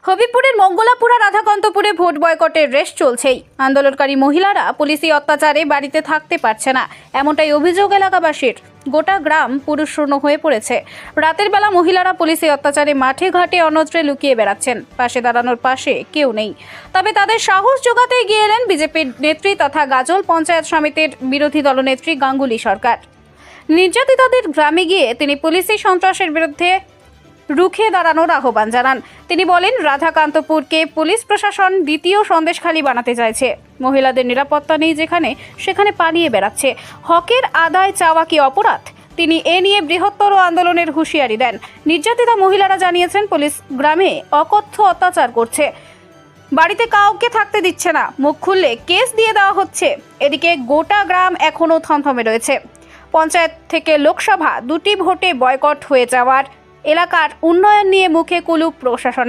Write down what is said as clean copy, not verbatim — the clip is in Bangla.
হবিপুরের মঙ্গলাপুরা রাধাকান্তপুরে ভোট বয়কটের রেশ চলছেই। আন্দোলনকারী মহিলারা পুলিশি অত্যাচারে বাড়িতে থাকতে পারছে না, এমনটাই অভিযোগ এলাকাবাসীর। গোটা গ্রাম পুরুষশূন্য হয়ে পড়েছে। রাতের বেলা মহিলারা পুলিশি অত্যাচারে মাঠে ঘাটে অন্যত্রে লুকিয়ে বেড়াচ্ছেন। পাশে দাঁড়ানোর পাশে কেউ নেই। তবে তাদের সাহস জোগাতে এগিয়ে এলেন বিজেপির নেত্রী তথা গাজল পঞ্চায়েত সমিতির বিরোধী দলনেত্রী গাঙ্গুলি সরকার। নির্যাতিতাদের গ্রামে গিয়ে তিনি পুলিশি সন্ত্রাসের বিরুদ্ধে রুখে দাঁড়ানোর আহ্বান জানান। তিনি বলেন, রাধাকান্তপুরকে পুলিশ প্রশাসন দ্বিতীয় সন্দেশখালী বানাতে চাইছে। মহিলাদের নিরাপত্তা নেই, যেখানে সেখানে পালিয়ে বেড়াচ্ছে। হকের আদায় চাওয়া কি অপরাধ? তিনি এ নিয়ে বৃহত্তর আন্দোলনের হুঁশিয়ারি দেন। নির্যাতিতা মহিলারা জানিয়েছেন, পুলিশ গ্রামে অকথ্য অত্যাচার করছে, বাড়িতে কাউকে থাকতে দিচ্ছে না, মুখ খুললে কেস দিয়ে দেওয়া হচ্ছে। এদিকে গোটা গ্রাম এখনও থমথমে রয়েছে। পঞ্চায়েত থেকে লোকসভা দুটি ভোটে বয়কট হয়ে যাওয়ার এলাকার উন্নয়ন নিয়ে মুখে কুলুপ প্রশাসনের।